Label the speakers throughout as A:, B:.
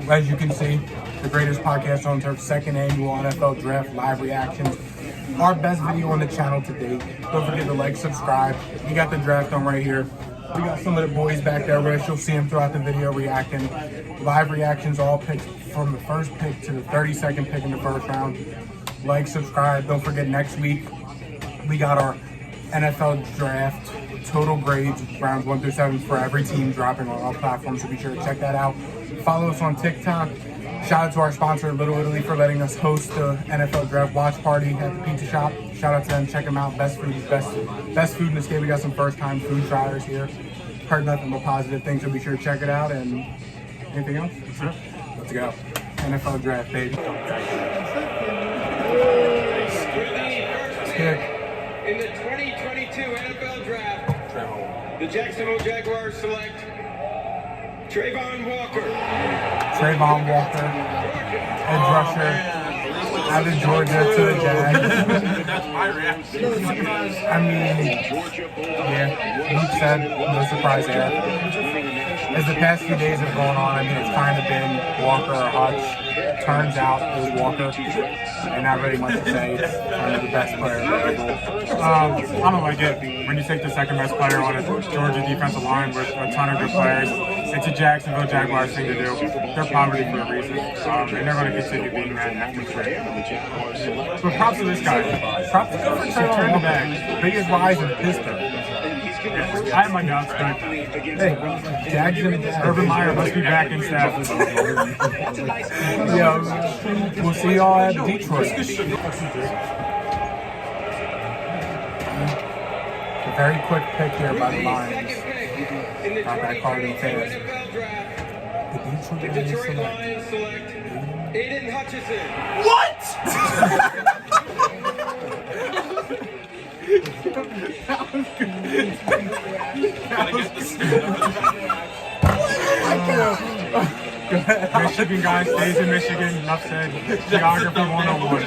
A: as you can see, the greatest podcast on turf, second annual NFL Draft live reactions. Our best video on the channel to date. Don't forget to like, subscribe. We got the draft on right here. We got some of the boys back there, Rich. You'll see them throughout the video reacting. Live reactions, all picks from the first pick to the 32nd pick in the first round. Like, subscribe. Don't forget, next week we got our NFL Draft total grades, rounds 1 through 7 for every team, dropping on all platforms, so be sure to check that out. Follow us on TikTok. Shout out to our sponsor, Little Italy, for letting us host the NFL Draft watch party at the pizza shop. Shout out to them. Check them out. Best food in the state. We got some first-time food tryers here. Heard nothing but positive things, so be sure to check it out. And anything else? Let's go. NFL Draft, baby.
B: In the 2022 NFL Draft, the Jacksonville Jaguars select Trayvon Walker,
A: edge rusher, out of Georgia to the Jags.
C: That's my reaction.
A: I mean, yeah, Luke said, no surprise there. As the past few days have gone on, I mean, it's kind of been Walker or Hutch. Turns out it was Walker, and not really much to say. It's kind of the best player available.
D: I don't like it when you take the second best player on a Georgia defensive line with a ton of good players. It's a Jacksonville Jaguars thing to do. They're poverty for a reason, and they're going to continue being that after trade. But props to this guy.
A: Props to turn the back. Biggest rise in history.
D: I have my doubts, but
A: hey, Jags and
D: Urban Meyer must be back in staff.
A: Yeah, we'll see y'all at Detroit. A very quick pick here by the Lions. Not that card in fans.
B: The Detroit Lions select Aiden Hutchinson.
D: Michigan guy stays in Michigan. Enough said. Geography 101.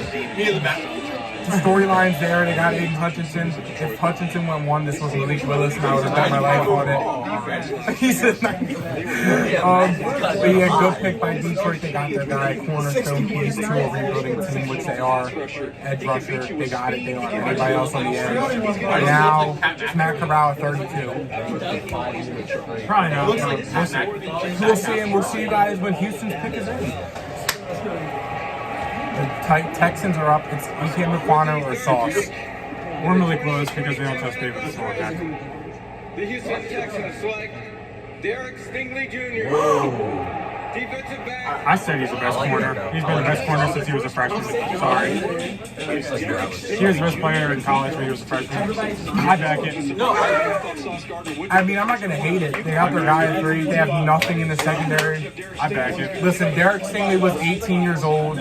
A: The storyline's there. They got Aiden Hutchinson. If Hutchinson went one, this was Malik Willis, and I would have bet my life on it. He said, but yeah, good pick by Detroit. They got their guy, cornerstone piece to a rebuilding team, which they are. Edge rusher, they got it. They don't have anybody else on the edge. Now, Matt Corral at 32.
D: Probably not.
A: We'll see, and we'll see you guys when Houston's pick is in. The Texans are up. It's E.K. McQuano or Sauce.
D: Or Malik Willis because they don't trust David to throw it back.
B: The Houston Texans select Derek Stingley Jr. Defensive back.
D: I said he's the best corner. He's been the best corner since he was a freshman. Sorry. He was the best player in college when he was a freshman. I back it.
A: I mean, I'm not going to hate it. They got their guy at 3. They have nothing in the secondary.
D: I back it.
A: Listen, Derek Stingley was 18 years old.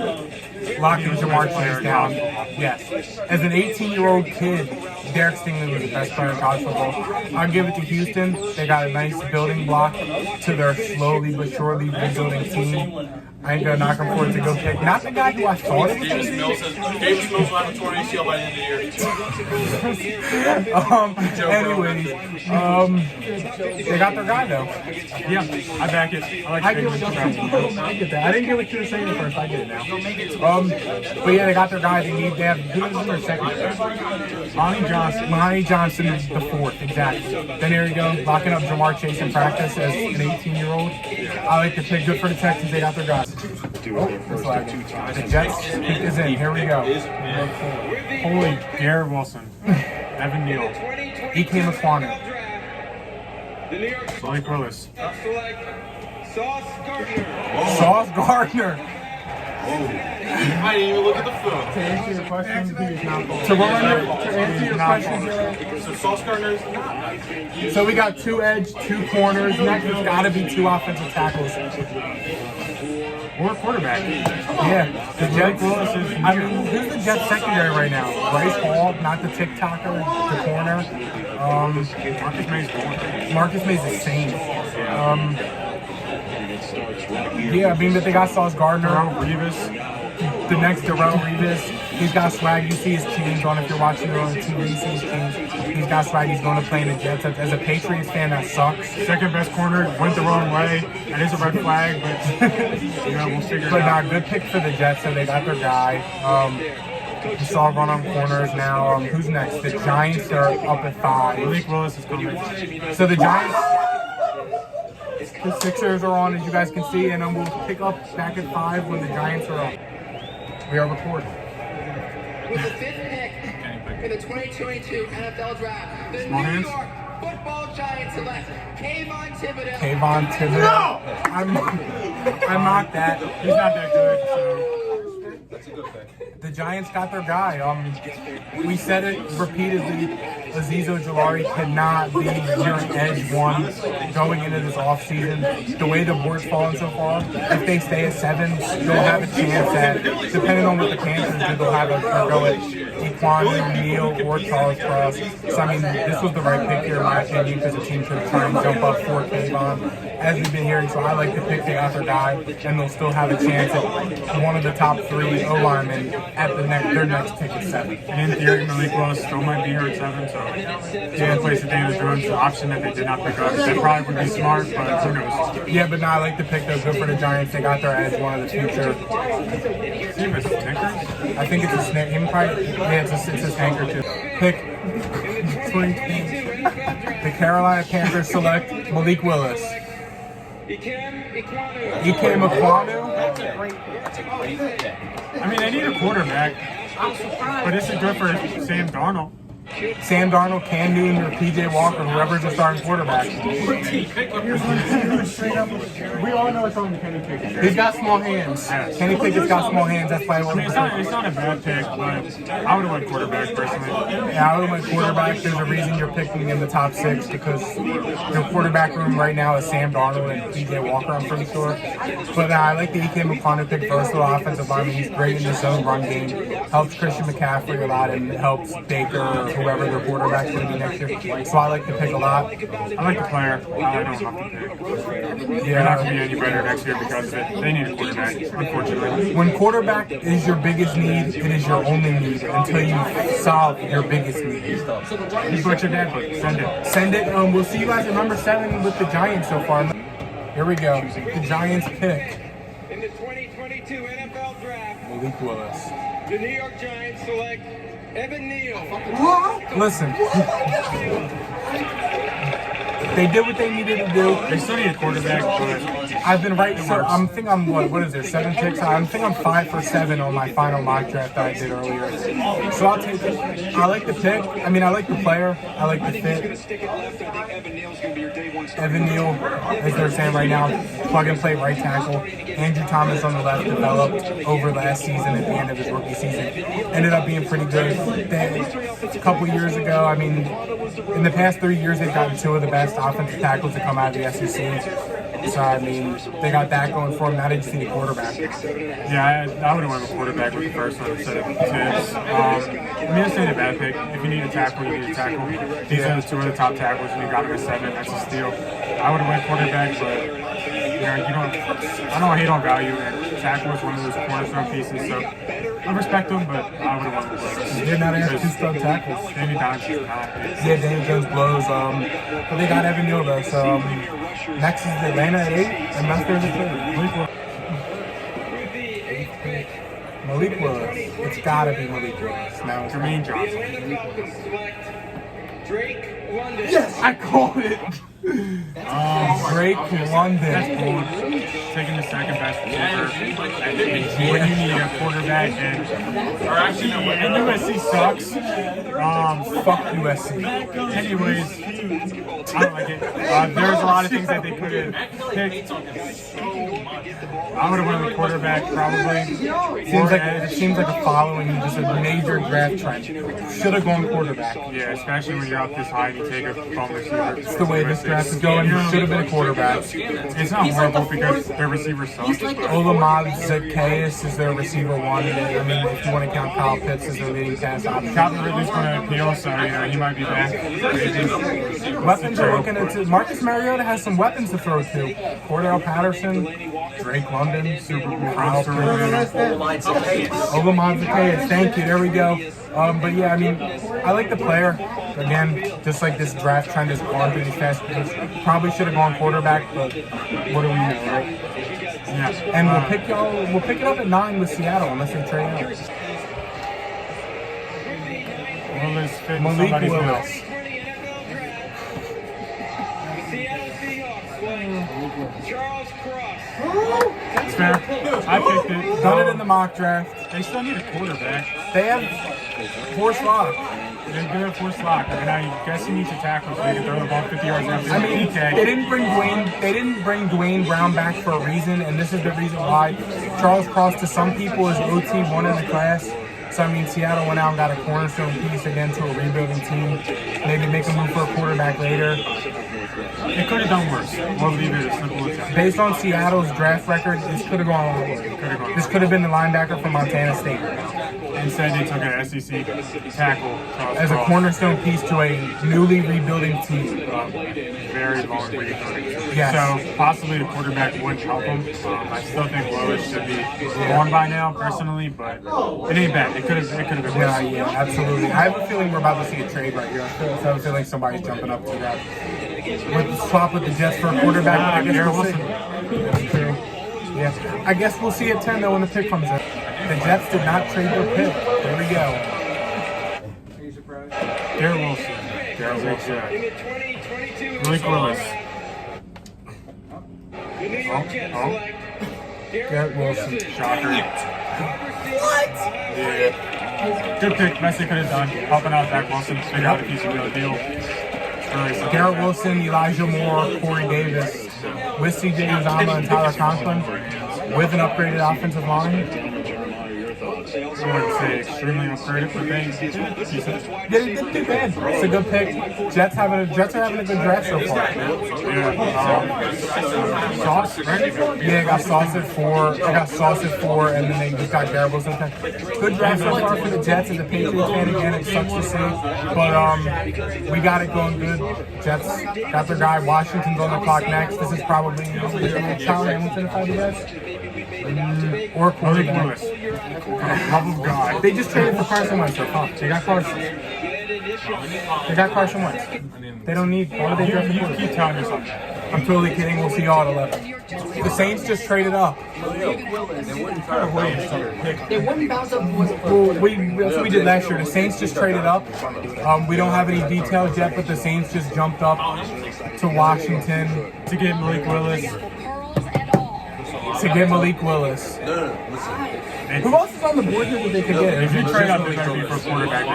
A: Locking Jamar Chase down. Yes. As an 18-year-old kid, Derek Stingley was the best player in college football. I'll give it to Houston. They got a nice building block to their slowly but surely rebuilding team. I ain't gonna knock him for it to go pick. Not the guy who I thought it was gonna be.
C: Davis Mills will have a torn ACL by the end of
A: the year. They got their guy though.
D: Yeah, I back it. I
A: get that. I didn't get what you were saying at first. I get it now. But yeah, they got their guy. They have who is in their second? Lonnie Johnson is the 4th, exactly. Then here you go, locking up Jamar Chase in practice as an 18-year-old. I like to pick. Good for the Texans. They got their guy. The Jets pick is in. Here we go.
D: Holy Garrett Wilson. Evan Neal.
A: E.K. McQuano.
D: Malik Willis.
A: Sauce Gardner.
C: I didn't even look at the film.
A: To answer your question, he is not bald. To answer your question,
C: So Sauce Gardner is not.
A: so we got 2 edge, 2 corners. Next, it's got to be 2 offensive tackles.
D: Or quarterback.
A: Yeah, the Jets. I mean, who's the Jets secondary right now? Bryce Hall, not the TikToker, the corner. Marcus May's the same. Yeah, I mean, but they got Sauce Gardner.
D: Darrell Revis.
A: The next Darrell Revis. He's got swag. You see his chains on if you're watching it on TV. You see his chains. He's got swag. He's going to play in the Jets. As a Patriots fan, that sucks.
D: Second best corner went the wrong way. That is a red flag, but we'll figure it out.
A: But good pick for the Jets. So they got their guy. You saw run on corners now. Who's next? The Giants are up at 5.
D: Malik Willis is coming.
A: So the Giants, the Sixers are on, as you guys can see, and then we'll pick up back at 5 when the Giants are up. We are recording.
E: With the 5th pick in the 2022 NFL Draft, the
D: Small
E: New
D: hands.
E: York Football Giants select Kayvon Thibodeau.
A: Kayvon Thibodeau. No! I mocked that.
D: He's not that good, so.
A: The Giants got their guy. We said it repeatedly. Azeez Ojulari cannot be your edge one going into this offseason. The way the board's fallen so far, if they stay at 7, they'll have a chance at, depending on what the Panthers do, they'll have a go at Equan, Neal, or Charles Cross. So, I mean, this was the right pick here, in my opinion, because the team should try and jump up for Kayvon, as we've been hearing. So I like the pick. They got their guy, and they'll still have a chance at one of the top 3 O-linemen at their next pick at 7.
D: And in theory, Malik Willis still might be here at 7, so yeah, place that Daniel Jones, the option that they did not pick up. That probably would be smart, but who knows?
A: Yeah, but no, I like the pick. They're good for the Giants. They got their edge, one of the future.
D: Team is Snickers.
A: I think it's a snake. Yeah, it's a tanker too. Pick 2020. The Carolina Panthers select Malik Willis. Ikem Ekwonu.
D: I mean, they need a quarterback, but this is good for Sam Darnold.
A: Sam Darnold, Cam Newton, or PJ Walker, whoever's the starting quarterback.
D: We all know it's on Kenny Pickett.
A: He's got small hands. Kenny Pickett's got small hands. That's why I
D: I mean,
A: wasn't.
D: it's not a bad pick, but I would have went quarterback personally.
A: Yeah, I would have went quarterback. There's a reason you're picking in the top 6 because your quarterback room right now is Sam Darnold and PJ Walker, I'm pretty sure. But I like the Ikem Ekwonu pick, versatile offensive lineman. He's great in his own run game. Helps Christian McCaffrey a lot and helps Baker or whoever their quarterback's going to be next year. So I like the pick a lot.
D: I like the player. I don't have to pick. They're not going to be any better next year because of it. They need a quarterback, unfortunately.
A: When quarterback is your biggest need, it is your only need until you solve your biggest need.
D: You put your dad book. Send it.
A: Send it. We'll see you guys at number 7 with the Giants so far. Here we go. The Giants pick
B: In the 2022 NFL Draft,
A: Malik Willis.
B: the New York Giants select Evan Neal.
A: Listen. They did what they needed to do.
D: They still need a quarterback, but
A: I've been right. So I'm what is there? 7 picks. I think I'm 5 for 7 on my final mock draft that I did earlier. So I'll take it. I like the pick. I mean, I like the player. I like the fit. Evan Neal, as they're saying right now, plug and play right tackle. Andrew Thomas on the left developed over last season at the end of his rookie season. Ended up being pretty good. A couple years ago, I mean, in the past 3 years, they've gotten 2 of the best offensive tackles to come out of the SEC. So, I mean, they got that going for them. Now they just need a quarterback.
D: yeah, I would have went with quarterback with the first one instead of Tibbs. I mean, it's not a bad pick. If you need a tackle, you need a tackle. These are the 2 of the top tackles, and you got him at 7. That's a steal. I would have went quarterback, but I don't hate on value, and tackle is one of those cornerstone pieces. So I respect them, but I would have went with quarterback.
A: They're not asking 2 stud tackles.
D: Danny Dimes is not.
A: Yeah, Daniel Jones blows. But they got Evan Neal though. So next is Atlanta at 8, and Memphis at 3. Malik Willis. It's gotta be Malik Willis. Now it's
D: Jermaine Johnson.
B: Drake London.
A: Yes, I called it. Drake London.
D: That's cool. Taking the second best receiver. When you need a quarterback, and USC sucks.
A: Fuck USC.
D: Anyways, I don't like it. There's a lot of things that they could have picked. I would have went with quarterback probably.
A: It seems like a following just a major draft trend. Should have gone quarterback.
D: Yeah, especially when you're up this high and you take a bum receiver.
A: It's the way this draft is going. You should have been a quarterback.
D: It's not horrible because their receivers suck.
A: Olamide Zacchaeus is their receiver 1. I mean, if you want to count Kyle Pitts as their leading pass option.
D: Calvin Ridley's going to appeal, so he might be back.
A: Weapons are looking at Marcus Mariota has some weapons to throw to. Cordell Patterson, Drake London, Super Bowl Olamide Zaccheaus. Thank you. There we go. But yeah, I mean, I like the player. Again, just like this draft trend is gone through these fast picks. Probably should have gone quarterback, but what do we know, right? Yeah. And we'll pick it up at 9 with Seattle unless they trade out. Malik Willis.
B: Seattle Seahawks select Charles Cross.
D: It's fair. I picked it.
A: Done it in the mock draft.
D: They still need a quarterback.
A: They have 4 slots.
D: They do have 4 slots. And I guess he needs a tackle so they can throw the ball 50 yards after
A: I mean, they didn't bring Dwayne Brown back for a reason, and this is the reason why. Charles Cross to some people is OT1 in the class. So I mean, Seattle went out and got a cornerstone piece again to a rebuilding team. Maybe make a move for a quarterback later.
D: It could have done worse. We'll leave it as simple as that.
A: Based on Seattle's draft record, this could have gone a lot worse. This could have been the linebacker from Montana State.
D: Instead, they took an SEC tackle
A: As a cornerstone piece to a newly rebuilding team.
D: Very long rebuilding.
A: Yes.
D: So possibly the quarterback would help him. I still think Willis should be gone by now, personally, but it ain't bad. It could have been worse.
A: Yeah, absolutely. I have a feeling we're about to see a trade right here. I feel like somebody's jumping up to that. With the swap with the Jets for a quarterback, I guess we'll see. That's true. Yeah. I guess we'll see at 10 though when the pick comes in. The Jets did not trade their pick. There we go.
D: Garrett Wilson. Malik Willis.
A: Garrett Wilson.
D: Shocker. Yeah. Good pick. Best they could have done. Helping out Zach Wilson. Figure out if he's a real deal.
A: Garrett Wilson, Elijah Moore, Corey Davis, with CJ Uzomah and Tyler Conklin, with an upgraded offensive line.
D: I wouldn't say extremely upgraded, but they decent.
A: Yeah, they didn't do bad. It's a good pick. Jets are having a good draft so far.
D: Sauce, right?
A: Yeah, got Sauce at 4. They got Sauce at 4, and then they just got Garrett Wilson. Good draft so far for the Jets. As a Patriots fan, again, it sucks to see, but we got it going good. Jets got their guy. Washington's on the clock next. This is probably Tyler Hamilton, if I had to guess. Or Corey Lewis.
D: Love of God.
A: They just traded for Carson Wentz. They got Carson. They got Carson Wentz. They don't need. Why would they draft
D: You keep telling yourself that.
A: I'm totally kidding. We'll see y'all at 11. The Saints just traded up.
E: They wouldn't bounce up.
A: That's what we did last year. The Saints just traded up. We don't have any details yet, but the Saints just jumped up to Washington
D: To get Malik Willis.
A: to get Malik Willis. Who else is on the board here that they could get?
D: If you trade up, it better be for a quarterback.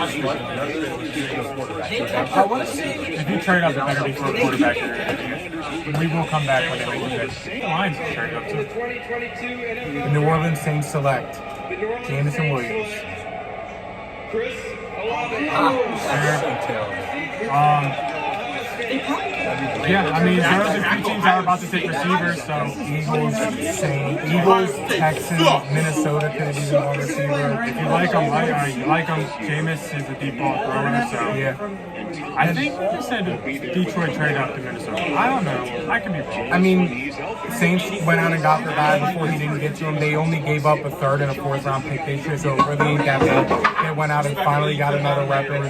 D: If you trade up, it better be for a quarterback. We will come back when they make the pick. The Lions will trade up too.
A: The New Orleans Saints select Jameson Williams.
B: Chris
D: Yeah, I mean, there are a few teams that are about to take receivers, so
A: Eagles, Texans, Minnesota could have even one receiver.
D: if you like them, Jameis is the default thrower, so
A: Yeah.
D: I think they said Detroit trade up to Minnesota. I don't know. I could be wrong.
A: I mean, Saints went out and got their guy before he didn't get to him. They only gave up a 3rd and a 4th round pick this year, so it really ain't that bad. They went out and finally got another weapon.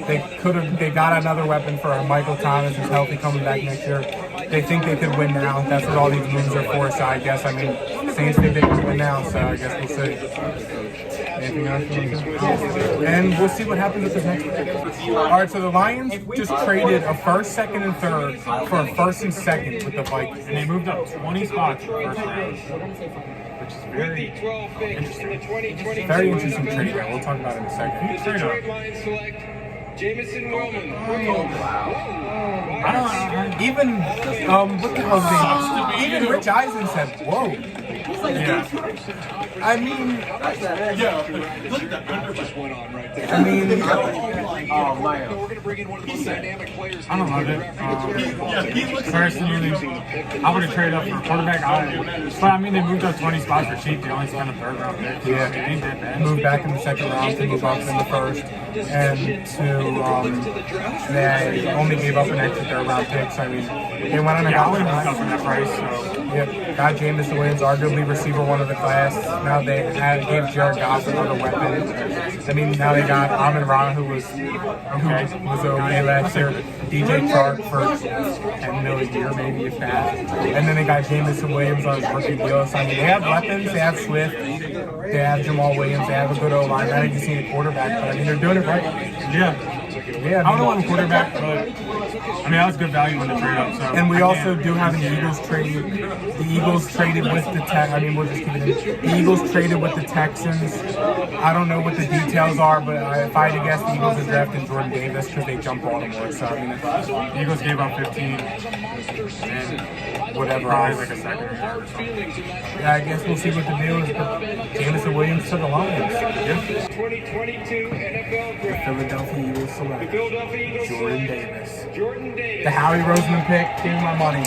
A: They got another weapon for Michael Thomas, who's healthy coming back next year. They think they could win now. That's what all these moves are for. So I guess, Saints think they can win now. So I guess we'll see. Anything else? And we'll see what happens with this next pick. All right, so the Lions just traded a 1st, 2nd, and 3rd for a 1st and 2nd with the Vikings.
D: And they moved up 20 spots in the first round, which is very interesting.
A: Very interesting trade. Yeah, we'll talk about it in a second.
D: Trade up.
B: Lions select Jamison Wellman.
D: I don't know.
A: Even what the hell is his name? Even Rich Eisen said, "Whoa."
D: Yeah.
A: I mean,
C: Yeah. Look at that under
B: Just went on right there.
A: I mean,
B: We're going to bring in one of the most dynamic players.
D: I don't love it. Personally, I would have traded up for a quarterback. But I mean, they moved up 20 spots for cheap. They only spent a third round pick.
A: Yeah.
D: It ain't that bad.
A: moved back in the second round to move up in the first, and they only gave up an extra third round pick. So I mean, they went on a
D: Yeah, I would have moved
A: guy.
D: up for that price. So.
A: Yep, got Jameson Williams, arguably receiver one of the class. Now they gave Jared Goff another weapon. I mean, now they got Amon Ra, who was okay last year. DJ Chark for 10 million a year, maybe if that. And then they got Jameson Williams on his rookie deal. So I mean, they have weapons. They have Swift. They have Jamal Williams. They have a good O-line. I just need a quarterback, but I mean, they're doing it right.
D: Yeah.
A: Yeah,
D: I don't want a quarterback, but I mean, that was good value on the trade up. So
A: and we also do have an Eagles trade. The Eagles traded with the I mean, we'll just keep it in. The Eagles traded with the Texans. I don't know what the details are, but if I had to guess, the Eagles are drafting Jordan Davis because they jumped Baltimore. So I mean,
D: the Eagles gave up 15 and
A: whatever
D: probably
A: else.
D: like a second or something.
A: Yeah, I guess we'll see what the deal is. But Jameson Williams to the Lions.
B: 2022 NFL Draft.
A: Philadelphia Eagles
B: The
A: select
B: Philadelphia Eagles
A: Jordan
B: select
A: Davis.
B: Jordan Davis.
A: The Howie Roseman pick. Give me my money.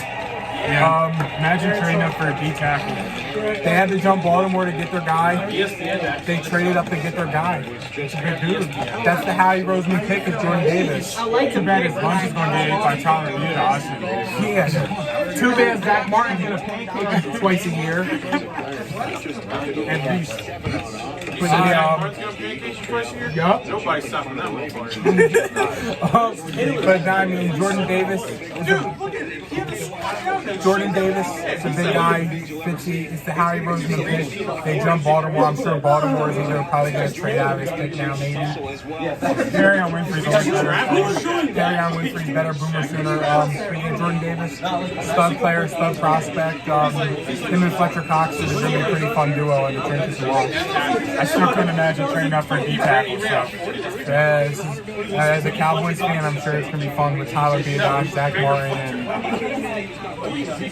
D: Yeah. Imagine trading up for a D tackle.
A: They had to jump Baltimore to get their guy. They traded up to get their guy.
D: It's a good dude.
A: That's the Howie Roseman pick is Jordan Davis.
D: Too bad his lunch is going to get ate by Tyler Reed. Austin.
A: Yeah. Too bad Zach Martin's gonna pancake twice a year.
D: At least.
A: But
C: Martin's gonna pancakes twice a year?
A: Yup.
C: Nobody's stopping that one.
A: But I mean, Jordan Davis is a big guy. It's the Howie Roseman pick. They jump Baltimore. I'm sure Baltimore is either probably going to trade out of his pick now, maybe.
D: Carry on Winfrey's always better.
A: Carry on Winfrey's better, Boomer sooner. But yeah, Jordan Davis, stud player, stud prospect. Him and Fletcher Cox is going to be a pretty fun duo in the trenches to watch.
D: I still couldn't imagine trading up for a D tackle. So.
A: Yeah, as a Cowboys fan, I'm sure it's going to be fun with Tyler Beadock, Zach Martin, and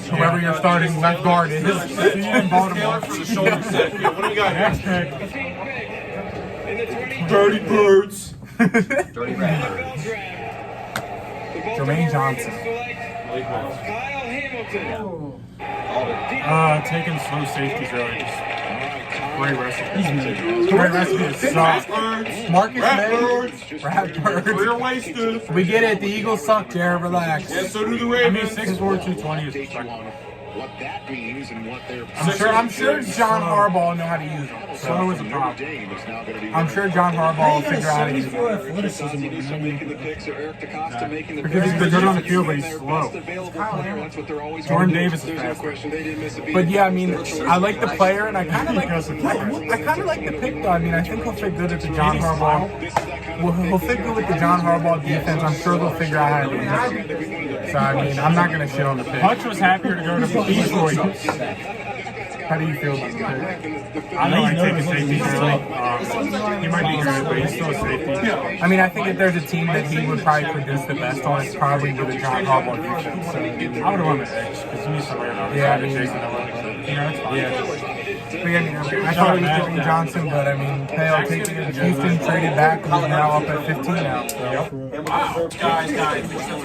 A: whoever your starting left guard is.
D: See you in Baltimore.
C: For the shoulder set. Yeah, what do we got
D: Next
C: next?
D: pick.
B: In the 2022
C: Dirty birds.
B: NFL Draft. The
A: Jermaine Johnson.
B: select Kyle Hamilton.
D: Taking slow safeties early. Just great recipe. Great recipe is soft.
A: Marcus May,
C: Birds.
A: Ratbird.
C: Clear wasted.
A: We get it. The Eagles suck, Jared. Relax.
C: And so do the
D: I mean,
C: Ravens.
D: 6'4", 220 is respectable.
F: What that means and what they're
A: I'm sure John Harbaugh know how to use them.
D: Slow is a problem.
F: game is now going to be
A: I'm sure John Harbaugh will figure out how to use them.
B: Making the picks or Eric DeCosta making the
D: Because he's
B: picks.
D: good on the field, but he's slow.
B: Best available player, that's what they're always
D: Jordan
B: gonna do.
D: Davis is
B: There's no
D: faster.
B: question they didn't miss a beat.
A: But yeah, I mean, I like the player, and I kind of like
D: Because of the
A: the pick though. I mean, I think he'll fit good at the John Harbaugh. Well, he'll fit good with the John Harbaugh defense. I'm sure they'll figure out how to use him. So I mean, I'm not gonna shit on the pick.
D: Hutch was happier to go to Detroit.
A: How do you feel about the pick?
D: I don't like taking safeties early. He might be good, but he's still a safety.
A: I mean, I think if there's a team that he would probably produce the best on, it's probably with a John Harbaugh defense. So,
D: I would have won the edge because you need somebody else.
A: Yeah, I mean-
D: Jason Owens. You know, it's fine.
A: but yeah, I thought it was Jordan Johnson, but I mean, they'll take it. Houston traded back and is now up at 15 now.
C: Wow, guys.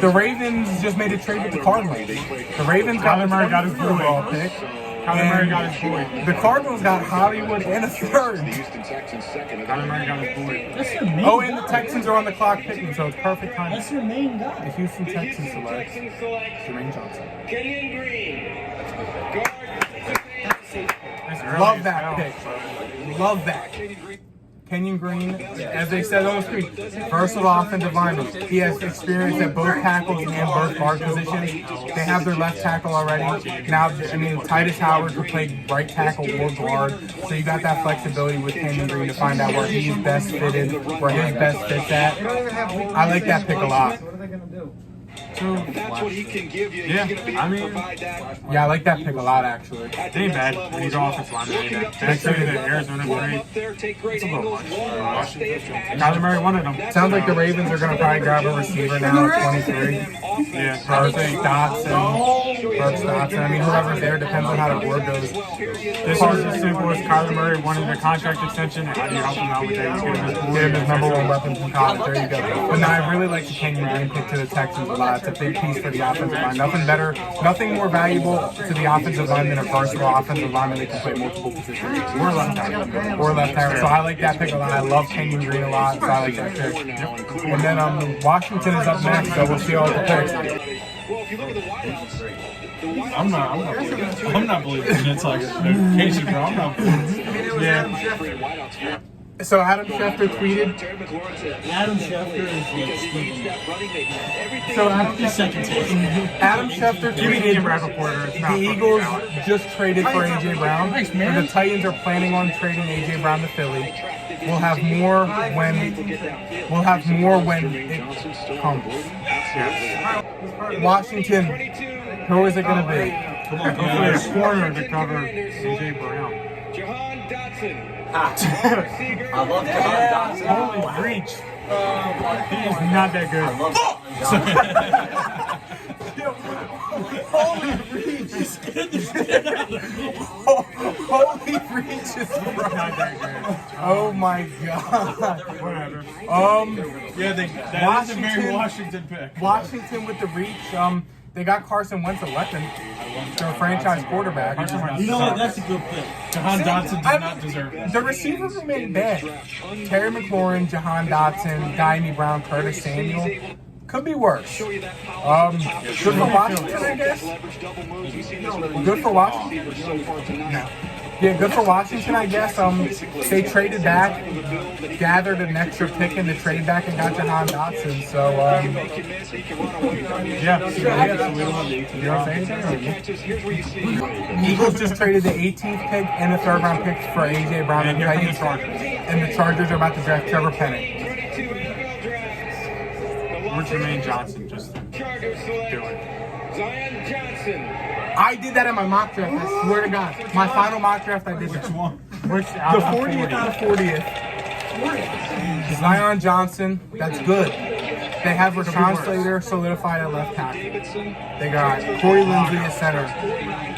A: The Ravens just made a trade with the Cardinals. The Ravens got
D: Kyler Murray got his boy.
A: overall pick.
D: Kyler Murray got his boy.
A: The Cardinals got Hollywood and a third.
F: Houston Texans second.
D: Kyler Murray got his boy.
G: That's your main
A: Oh, and the
G: guy.
A: Texans are on the clock picking, so it's perfect timing.
G: That's your main
A: The
G: guy.
A: Houston
B: The
A: Texans
B: Houston
A: select
B: Texans select
A: Jermaine Johnson.
B: Kenyon Green. Guard.
D: That's early
A: Love
D: as
A: that
D: hell.
A: pick. Love that. Kenyon Green, as they said on the screen, versatile offensive lineman. He has experience at both tackles and both guard positions. They have their left tackle already. Now, I mean, Titus Howard could play right tackle or guard, so you got that flexibility with Kenyon Green to find out where he's best fitted, where his best fits at. I like that pick a lot.
B: That's what he can give you.
D: Yeah,
B: He's gonna be
D: I
B: able to
D: mean-
B: provide that.
A: Yeah, I like that pick a lot, actually.
D: It ain't bad when you go offensive lineman. It ain't bad. They traded the Arizona
B: Warm
D: trade.
B: up there, take great
D: It's a little
B: angles,
D: much.
B: wall, stay attached.
D: Kyler Murray wanted them.
A: Sounds like the Ravens are going to probably grab a receiver now at 23.
D: Yeah,
A: Thursday, Dotson. Burks, Dotson. I mean, whoever's there depends on how the board goes.
D: This was as simple as Kyler Murray wanting a contract extension. How do you help him out with that?
A: Get him his number one weapon from college. There you go. But now I really like the Kenyon Green pick to the Texans a lot. It's a big piece for the offensive line. Nothing better, nothing more valuable to the offensive line than a versatile offensive lineman that can play multiple positions. Or left tackle. Or left tackle. So I like that pick a lot. I love Kenyon Green a lot. So I like that pick. And then Washington is up next, so we'll see all the picks.
C: I'm not believing it's like Casey Brown. I'm not believing.
A: Yeah. So Adam Schefter tweeted.
G: Adam Schefter is
A: So Adam Schefter tweeted the Eagles just traded for A.J. Brown, and the Titans are planning on trading A.J. Brown to Philly. We'll have more when it comes. Washington, who is it going to be?
D: Come on, go for a corner to cover A.J. Brown.
B: Jahan Dotson.
G: I love Jahan Dotson.
D: Holy reach. He is not that good.
A: Holy reach! Holy reach is
D: Not that good.
A: Oh my god.
D: Whatever.
C: Yeah, that is a very Washington pick.
A: Washington with the reach. They got Carson Wentz a weapon. They're a franchise quarterback.
G: You know what? That's a good pick.
C: Jahan Dotson did not deserve it.
A: The receivers remain bad. Terry McLaurin, Jahan Dotson, Diami Brown, Curtis Samuel. Could be worse. Good for Washington, I guess. Good for Washington. No. Yeah, good for Washington, I guess. They traded back, gathered an extra pick in the trade back, and got Jahan Dotson. So, you know what I'm saying? Eagles just traded the 18th pick and the third-round picks for A.J. Brown and Titans. And the Chargers are about to draft Trevor Penning.
D: Or Jermaine Johnson, just to do it.
B: Zion Johnson.
A: I did that in my mock draft. I swear to God. My final mock draft, I did that.
D: Which
A: The 40th out of 40th. Zion Johnson, that's good. They have Rashawn Slater solidified at left tackle. They got Corey Linsley at center.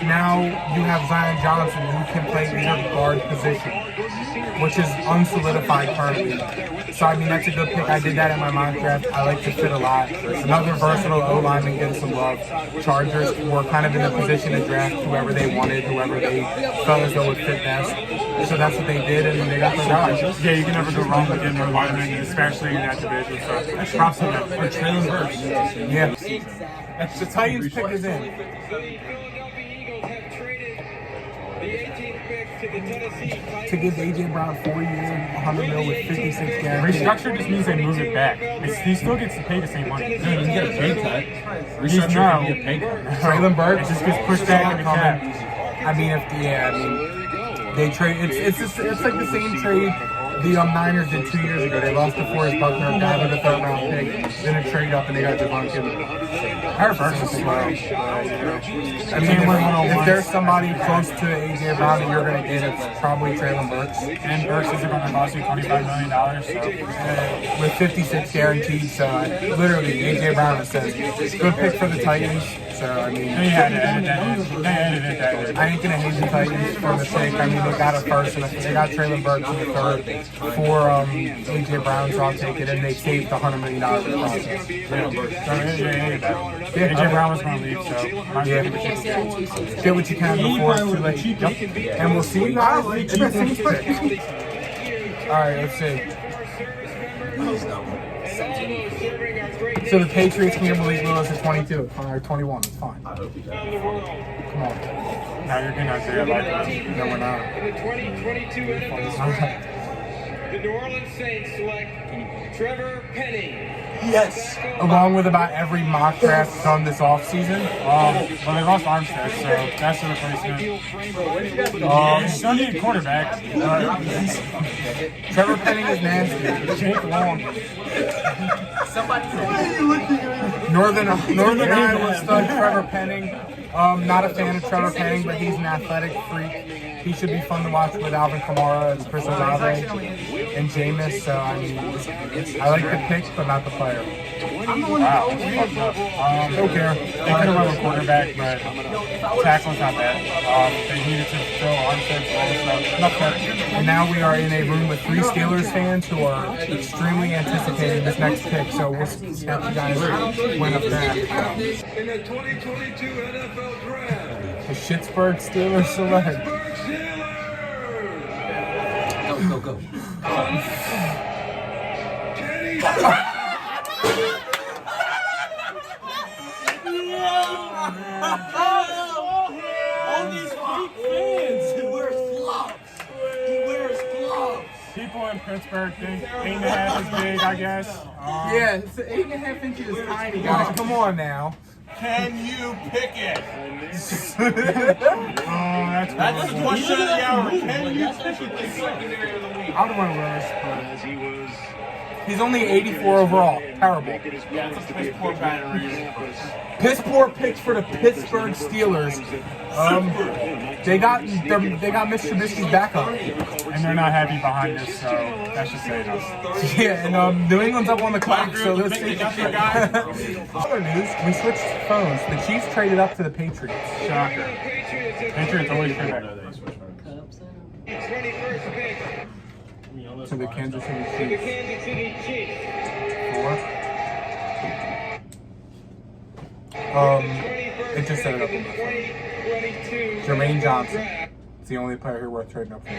A: Now you have Zion Johnson who can play either guard position, which is unsolidified currently. So, I mean, that's a good pick. I did that in my mock draft. I like the fit a lot. Another versatile O-lineman getting some love. Chargers were kind of in a position to draft whoever they wanted, whoever they felt as though would fit best. So that's what they did, and they got their guys.
D: Yeah, you can never go wrong with getting a lineman, especially in that division. So props to them.
C: Or Traylon Burks.
A: Yeah. The Titans pick is in.
B: The Philadelphia Eagles have traded the 18th pick to the Tennessee Titans.
A: To give A.J. Brown 4 years and $100 million with 56 guaranteed.
D: Restructure just means they move it back. He still gets to pay the same money.
C: Dude, you can get a pay cut.
D: He's
C: Restructure
D: no.
C: can be a pay cut.
A: Traylon Burks
D: It just gets pushed back in the cap.
A: I mean, they trade. It's like the same trade the Niners did 2 years ago. They lost to Forrest Buckner, gathered a third-round pick, then a trade up, and they got Javon Kinlaw. Her versus as well. I mean, if there's somebody close to A.J. Brown that you're going to get, it's probably Traylon Burks.
D: And Burks is going to cost you $25 million. So
A: With 56 guaranteed, so literally A.J. Brown says, good pick for the Titans. So, I mean,
D: they had to edit that. They edited that.
A: I ain't gonna hate the Titans for the sake. I mean, they got a first, and they got Traylon Burks in the third for A.J. Brown, so I'll take it. And they saved the $100 million in the process.
D: A.J. Brown was going to leave, so
A: get what you can before it's too late. Yep. And we'll see you guys. All right, let's see. So the Patriots can get Malik Willis at 22 or 21. It's fine. Come on.
D: now you're going to say it like that.
A: No, we're not.
B: In the 2022 NFL Draft, the New Orleans Saints select Trevor Penning.
A: Yes. Along with about every mock draft done this offseason.
D: Well, they lost Armstead, so that's the replacement. It's going to need a quarterback.
A: Trevor Penning is nasty.
D: Jake Long.
A: Northern Iowa stud Trevor Penning. Not a fan of Trevor Penning, but he's an athletic freak. He should be fun to watch with Alvin Kamara and Chris Olave and Jameis. So I mean, I like the pick, but not the player.
D: Wow. Don't care. They could have run with quarterback, but tackle's not bad. They needed to fill Armstead's role, so not bad.
A: And now we are in a room with 3 Steelers fans who are extremely anticipating this next pick. So we'll see if you guys win up that.
B: In the 2022 NFL Draft,
A: The Pittsburgh Steelers select.
G: Go. All these fake fans. He wears gloves.
D: People in Pittsburgh think 8.5 is big, I guess.
A: Yeah, it's 8.5 inches is tiny, guys. Come on now.
C: Can you pick it?
D: That's
C: That's the question of the hour. Can you pick it?
D: I'm the one who wears, but
A: He's only 84 overall. Terrible.
C: Yeah, it's a piss poor battery.
A: Piss poor picks for the Pittsburgh Steelers. They got Mitch Trubisky's backup.
D: and they're not happy behind us, so that's just saying us.
A: Yeah, and New England's up on the clock, so let's see.
C: Other guy.
A: Other news: we switched phones. The Chiefs traded up to the Patriots.
D: Shocker. Patriots always trade back.
B: 21st pick
A: To the Kansas City
B: to the
A: Chiefs.
B: Kansas City Chiefs.
A: 4. It just set it up on my phone.
B: 2022
A: Jermaine Johnson.
B: draft.
A: It's the only player who worth trading up for.
B: The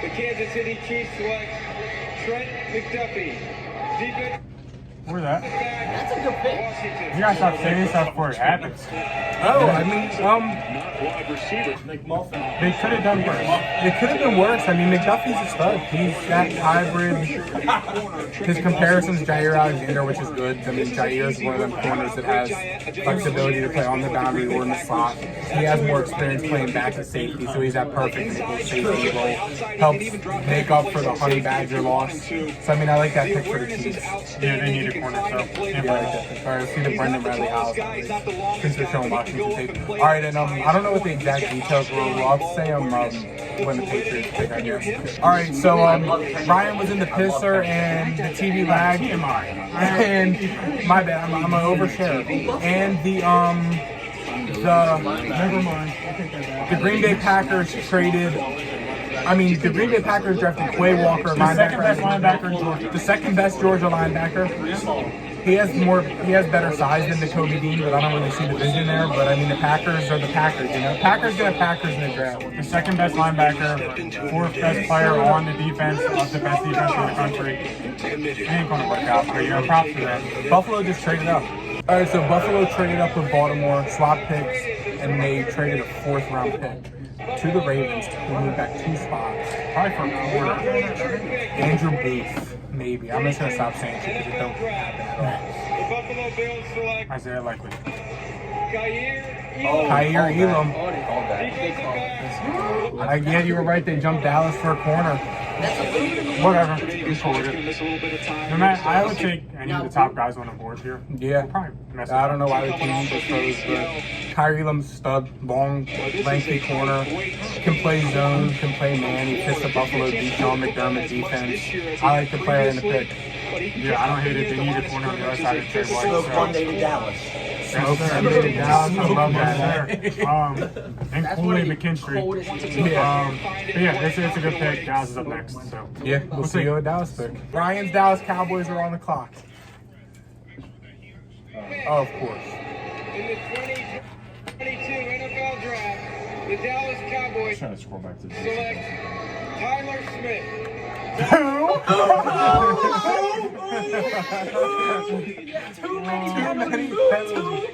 B: Kansas City Chiefs select Trent McDuffie. Defense
D: Where's that?
G: That's a good pick.
B: Washington.
D: You gotta stop saying stuff before it happens.
A: Oh, I mean,
G: McMuffin.
D: They could have done worse.
A: it could have been worse. I mean, McDuffie's a stud. He's that hybrid. His comparison's Jair Alexander, which is good. I mean, Jair is one of them corners that has flexibility to play on the boundary or in the slot. He has more experience playing back at safety, so he's that perfect safety role. Helps make up for the Honey Badger loss. So, I mean, I like that pick for the Chiefs.
D: Yeah, they need a corner, so.
A: Yeah, I like that pick. All right, let's see the Brendan Bradley House. Since they're showing Washington tape. All right, and I don't know what the exact details were. Well, I'll say when the Patriots pick, I guess. All right, so Ryan was in the pisser and the TV lagged. And my bad, I'm gonna overshare. And never mind. The Green Bay Packers traded. I mean, the Green Bay Packers drafted Quay Walker,
D: The second best linebacker in Georgia.
A: the second best Georgia linebacker. He has better size than Jacoby Dean, but I don't really see the vision there. But I mean, the Packers are the Packers, you know. Packers gonna Packers in the draft.
D: The second best linebacker, fourth best player on the defense, of the best defense in the country. It ain't gonna work out, but you know, props for them.
A: Buffalo just traded up. All right, so Buffalo traded up with Baltimore, swapped picks, and they traded a 4th round pick to the Ravens to move back 2 spots.
D: Probably for a quarter.
A: Andrew Booth, maybe. I'm just gonna stop saying shit because it don't happen.
B: The Buffalo Bills select
D: Isaiah Likely.
A: Kyer Elam.
B: defensive back.
A: Yeah, you were right. They jumped Dallas for a corner.
D: Whatever. I'm cool with it. No matter, I would take any of the top guys on the board here.
A: Yeah.
D: Probably mess it
A: I
D: up.
A: don't know why the team just throws, but Kyer Elam's stud, long, lengthy corner, can play zone, can play man. He fits the Buffalo Sean McDermott defense. I like the player in the pick.
D: Yeah, I don't hate it. They need a corner on the other side of Trey White.
G: Smoke
D: So.
G: Monday to Dallas.
A: Smoke Sunday to Dallas. I love that.
D: And Coley McKinstry.
A: Yeah.
D: But yeah, it's a good pick. Dallas is up next. So
A: Yeah, we'll see you at Dallas pick. Ryan's Dallas Cowboys are on the clock. Oh, of course.
B: In the 2022 NFL Draft, the Dallas Cowboys
C: Trying to scroll back to
B: select Tyler Smith.
A: Too many penalties.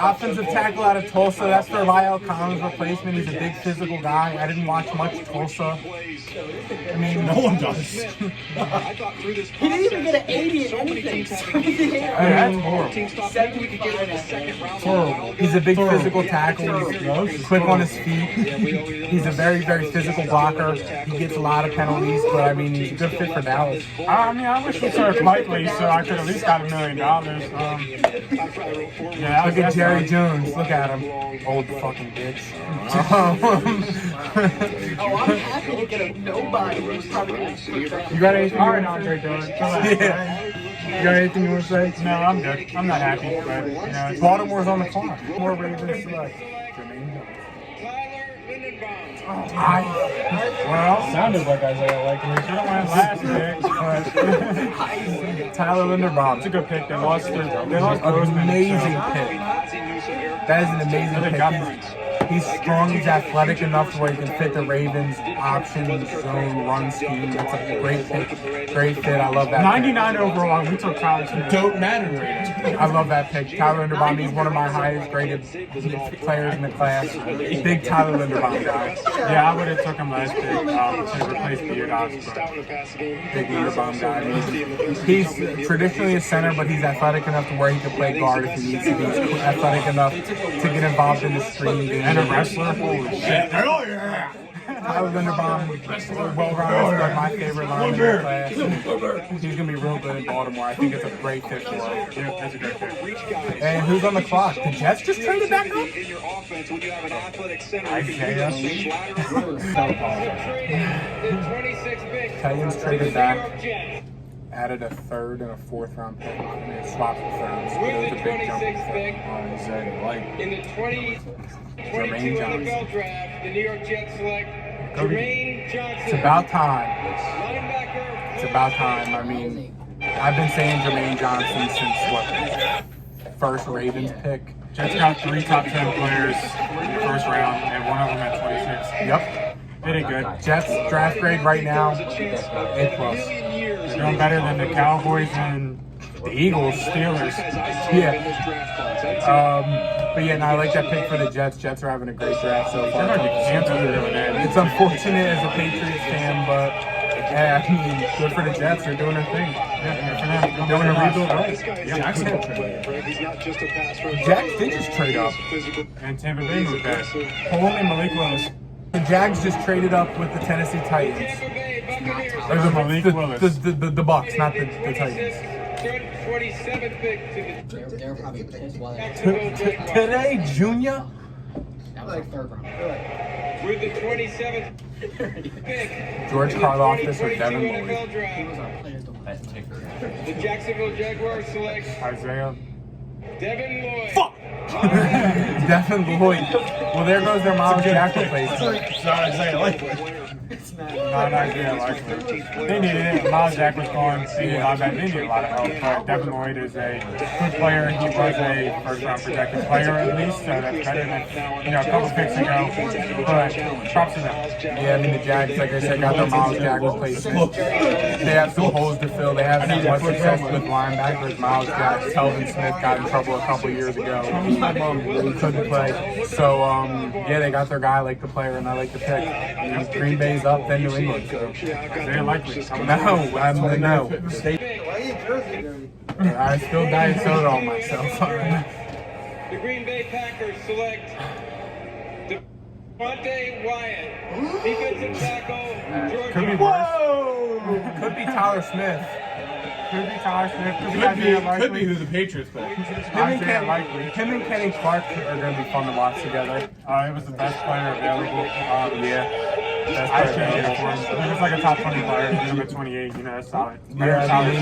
A: Offensive tackle out of Tulsa. That's for Lyle Collins' replacement. He's a big physical guy. I didn't watch much Tulsa. I mean,
C: No one does.
F: I thought through this
G: He didn't even get an 80 in anything.
A: that's
F: horrible. Teams thought maybe we could get him in the second round.
A: horrible. He's a big physical tackle. He's quick on his feet. He's a very, very physical blocker. He gets a lot of penalties, but I mean, he's a good fit for Dallas.
D: I mean, I wish we took Likely so I could at least got $1 million. Yeah,
A: Look at Jerry Jones. Look at him. Old fucking bitch.
G: Oh, I'm happy to get a nobody who's probably going to
A: You got anything you
D: All right,
A: want
D: Andre
A: to
D: Dillon.
A: say? You got anything you want to say?
D: No, I'm good. I'm not happy, but you know,
A: Baltimore's on the clock. More Ravens select.
B: Tyler Lindenbaum.
D: well,
C: Sounded like Isaiah Likely.
D: should have went last pick, but
A: Tyler Linderbaum.
D: it's a good pick. They lost Grossman.
A: Amazing pick. That is an amazing
D: They
A: pick.
D: got
A: He's strong. He's athletic enough where he can fit the Ravens' option, zone, run scheme. That's a great pick. Great fit. I love that.
D: 99 overall. We took Tyler Smith.
C: Don't matter rating.
A: Pick. I love that pick. Tyler Linderbaum. He's one of my highest graded players in the class. Big Tyler Linderbaum guy.
D: Yeah, I would have took him last pick to replace Theodox, but
A: Big Linderbaum guy. He's traditionally a center, but he's athletic enough to where he can play guard if he needs to be. He's athletic enough to get involved in the screen game.
D: and a wrestler. Holy shit!
C: Hell yeah!
A: Tyler Linderbaum, well-rounded, like my favorite lineman in the class. He's gonna be real good in Baltimore. I think it's a great fit for him.
D: Yeah, that's a great pick.
A: And who's on the clock? The Jets just traded back up?
F: In your offense, when you have an athletic center,
A: Isaiah.
B: The 26th pick.
A: Titans
B: for
A: traded
B: the
A: back.
B: New York Jets.
A: Added a third and a fourth round pick. And they swapped the thirds. It
B: With
A: was
B: the
A: a big jump.
B: 26th pick
C: Isaiah Likely.
B: in the 2022
A: Jermaine Johnson.
B: NFL Draft, the New York Jets select Jermaine Johnson.
A: It's about time.
B: Linebacker.
A: It's about time. I mean, I've been saying Jermaine Johnson since what? First Ravens pick.
D: Jets got 3 top 10 players in the first round, and one of them at 26.
A: Yep.
D: They did good.
A: Jets draft grade right now, A+.
D: They're doing better than the Cowboys and
A: The Eagles.
D: Steelers.
A: Yeah. But yeah, no, I like that pick for the Jets. Jets are having a great draft so
D: They're
A: far.
D: going to be canceled doing that.
A: It's unfortunate as a Patriots fan, but yeah, I mean, good for the Jets. They're doing their thing.
D: Yeah,
A: Doing a rebuild right.
C: Jackson traded.
F: He's not just a pass rusher.
A: Jags did just trade up.
D: And Tampa Bay moved back. Holm and Malik Willis.
A: The Jags just traded up with the Tennessee Titans. Or
D: There's a Malik Willis.
A: the Bucks, not the Titans.
B: 27th pick to
G: They're probably pissed while they're
A: Today, Junior.
G: that was like third round.
B: with the 27th pick.
A: George Karlaftis or
B: 2022
A: Devin Lloyd.
B: NFL
G: He was
B: Draft.
G: our players to watch.
B: The Jacksonville Jaguars select
D: Isaiah.
B: Devin Lloyd.
A: Devin Lloyd. Well, there goes their Miles Jack replacement.
C: It's not Isaiah Likely.
D: Not Isaiah Likely. They needed it. Miles Jack was gone. They needed a lot of help. But Devin Lloyd is a good player. He was a first-round projected player at least, so that's better than a couple picks ago. But props to them.
A: Yeah, I mean, the Jags, like I said, got their Miles Jack replacement. They have some holes to fill. They haven't had much success with linebackers. Miles Jack, Telvin Smith got in trouble a couple years ago. He couldn't play. So, yeah, they got their guy. I like the player, and I like the pick. And Green Bay's up, then New England. So.
D: Isaiah Likely.
A: No. I still diet soda on myself.
B: The Green Bay Packers select Devontae Wyatt, defensive tackle,
D: Could be
B: Georgia.
D: worse.
A: Could be Tyler Smith.
D: Could be Tyler Smith. Could be
C: Could
D: Isaiah
C: be
D: Likely.
C: who the Patriots picked.
D: Isaiah Likely.
A: Him and Kenny Clark are going to be fun to watch together.
D: It was the best player available.
A: Yeah.
D: I changed it for him. He was like a top 20 player. He was at 28. You know, that's solid.
A: Yeah, I mean,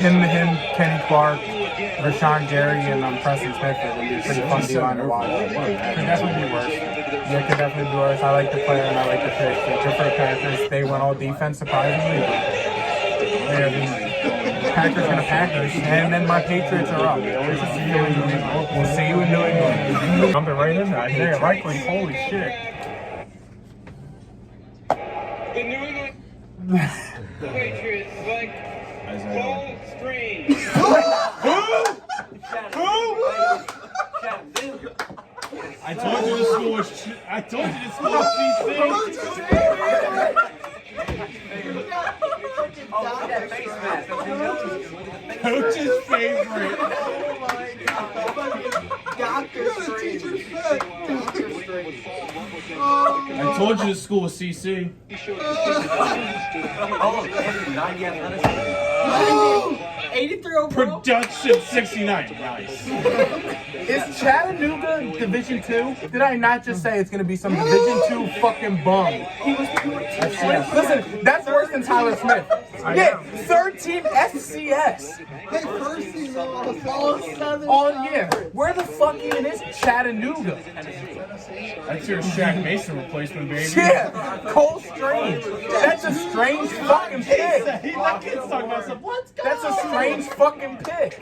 A: him, Kenny Clark, Rashawn Gary, and Preston Smith are going to be a pretty fun D-line to watch.
D: Could definitely be worse.
A: Yeah, could definitely be worse. I like the player and I like the pick. So good for the Packers. They went all defense, surprisingly. Yeah, the Packers going to Packers. And then my Patriots are up. We'll see you in New England.
D: Jumping right in there. Isaiah Likely. Holy shit.
B: The New England Patriots select Paul Strange.
C: Who? I told you this school was Coach's favorite.
G: Oh my God. Dr. Strange. Dr. Strange.
C: I told you this school was CC.
H: Oh,
G: 83 overall.
C: Production 69. Nice.
A: Is Chattanooga Division 2? Did I not just say it's going to be some Division 2 fucking bum? Listen, that's worse than Tyler Smith. Yeah, third team FCS.
G: Hey, first team all Southern.
A: Oh yeah, where the fuck even is Chattanooga?
C: That's your Shaq Mason replacement, baby.
A: Yeah, Cole Strange. That's a strange fucking pick.
C: That kid's talking about some. Let's go.
A: That's a strange fucking pick.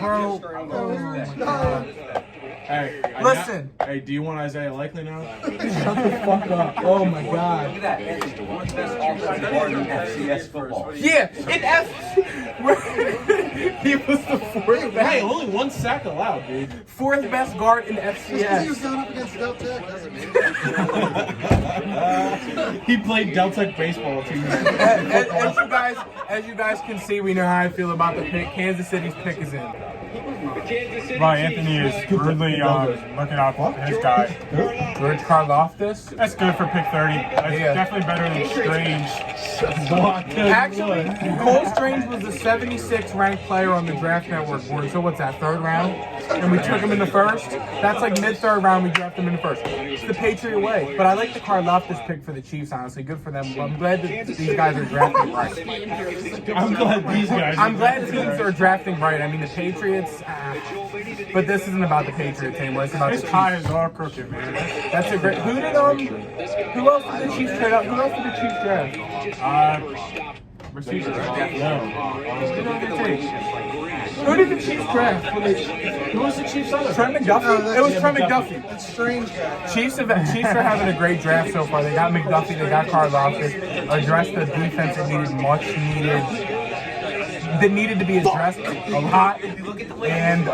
A: Bro.
C: Hey,
A: Listen.
C: Hey, do you want Isaiah Likely now?
A: Shut the fuck up. Oh my god.
H: FCS football.
A: Yeah, in F. He was the fourth
C: Hey,
A: best.
C: only one sack allowed, dude.
A: Fourth best guard in
G: He was
A: FCS.
G: going up against Del Tech, doesn't he?
C: He played Deltec baseball 2 years ago.
A: As you guys can see, we know how I feel about the pick. Kansas City's pick is in.
B: Kansas City
D: Well,
B: Chiefs
D: Anthony is
B: select
D: rudely looking out for his guy.
A: George Karlaftis.
D: That's good for pick 30. That's
A: Yeah.
D: definitely better than Strange.
A: Actually, Cole Strange was the 76th ranked player on the Draft Network board. So what's that, third round? And we took him in the first? That's like mid-third round, we drafted him in the first. It's the Patriot way. But I like the Karlaftis pick for the Chiefs, honestly. Good for them. I'm glad that these guys are drafting right.
C: I'm glad these guys.
A: I'm glad teams are drafting right. I mean, the Patriots, but this isn't about the Patriots anymore. It's about the
D: His
A: Chiefs.
D: tie is all crooked, man.
A: That's a great. Who else did the Chiefs trade up? Who else did the Chiefs draft?
D: Receivers.
A: Who did the Chiefs draft?
C: Who was the Chiefs other?
A: Trent McDuffie? It was Trent McDuffie.
G: That's strange guy.
A: Chiefs are having a great draft so far. They got McDuffie, they got Karlaftis, addressed the defense that needed to be addressed a lot. And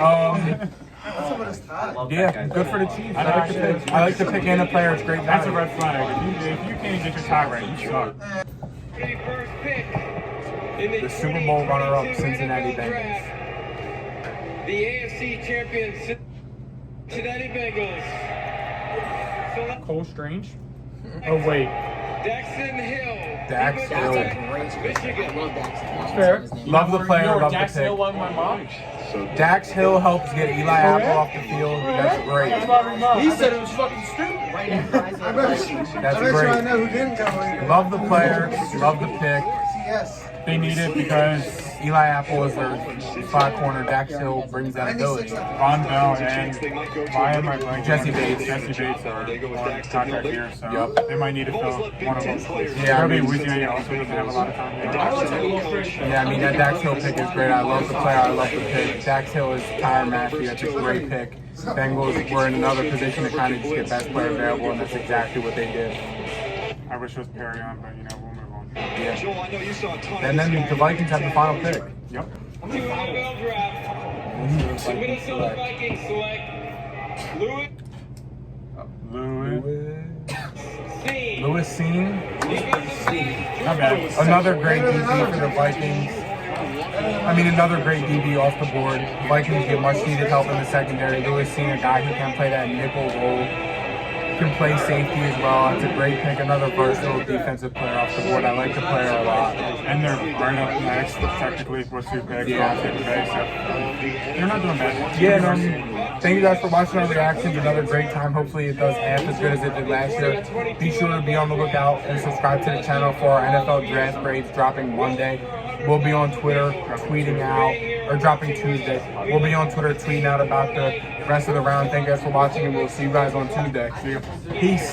A: yeah, good for the Chiefs. I like the pick. I like the pick and the player. It's great.
D: That's a red flag. If you can't get your tie right, you suck.
B: 31st pick in
A: The Super Bowl runner-up, Cincinnati Bengals.
B: The AFC champion Cincinnati Bengals. Select
A: Cole Strange. Oh wait,
B: Daxton Hill.
A: Dax Hill.
B: Michigan.
A: Fair. Love the player. Love the
C: Dax Hill
A: pick.
C: won my mom.
A: Dax Hill helps get Eli Apple off the field. That's great.
C: He said it was fucking stupid.
A: That's
G: I bet you I
A: great.
G: know who didn't go either.
A: Love the player. Love the pick.
G: Yes.
D: They need it because
A: Eli Apple is their spot corner. Dax Hill brings that ability.
D: Von Bell and why am I blanking?
A: Jesse Bates.
D: Jesse Bates are on contract here, so
A: Yep.
D: they might need to fill one of them.
A: Yeah, I
D: Maybe
A: mean,
D: Louisiana also doesn't have a lot of time.
A: yeah, I mean that Dax Hill pick is great. I love the player. I love the pick. Dax Hill is Tyrann Matthew. That's a great pick. Bengals were in another position to kind of just get best player available, and that's exactly what they did.
D: I wish it was Perry on, but we'll move on.
A: Yeah.
F: Joel, I know you saw a ton
A: And then the Vikings have the final pick.
D: Yep.
B: 2 NFL draft. The Minnesota Vikings select
A: Lewis Seen.
D: Not bad.
A: Another great DB for the Vikings. I mean, another great DB off the board. Vikings get much needed help in the secondary. Lewis Seen, a guy who can play that nickel role, can play safety as well. It's a great pick. Another versatile defensive player off the board. I like the player a lot.
D: And they're right up next, technically, for 2 picks.
A: Yeah.
D: So they're not doing bad.
A: Yeah, thank you guys for watching our reactions. Another great time. Hopefully it does half as good as it did last year. Be sure to be on the lookout and subscribe to the channel for our NFL draft grades dropping Monday. We'll be on Twitter tweeting out, or dropping Tuesday. We'll be on Twitter tweeting out about the rest of the round. Thank you guys for watching, and we'll see you guys on Tuesday. See you. Peace.